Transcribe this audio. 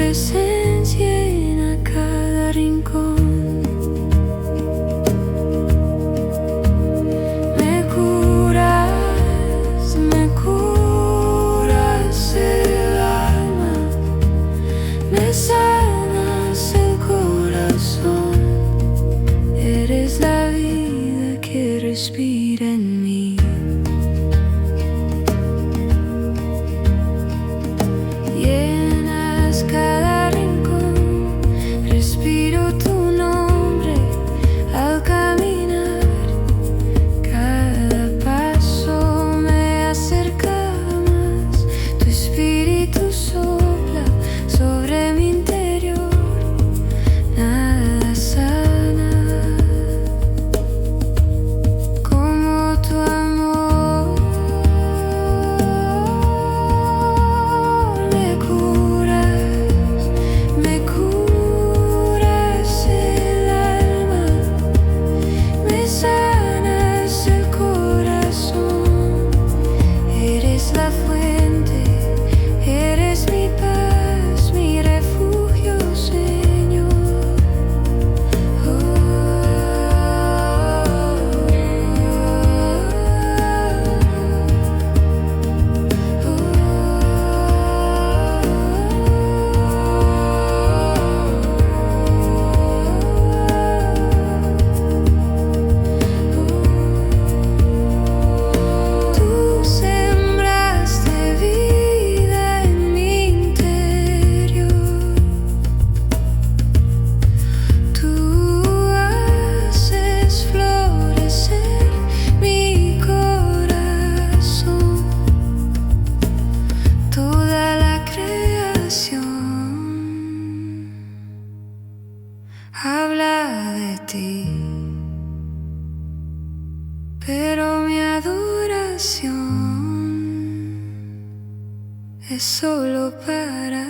presencia llena cada rincón. Me curas el alma, me sanas el corazón. Eres la vida que respira en mí. Llenas cada rincón, respiro tu nombre al caminar. Cada paso me acerca más, tu espíritu sopla sobre mi interior. Nada sana como tu amor. Me curas el alma, me sanas el corazón. Eres la fuente, eres mi paz, mi refugio, Señor. Tú sembraste vida en mi interior. Tú haces florecer mi corazón. Toda la creación habla de ti, pero mi adoración es solo para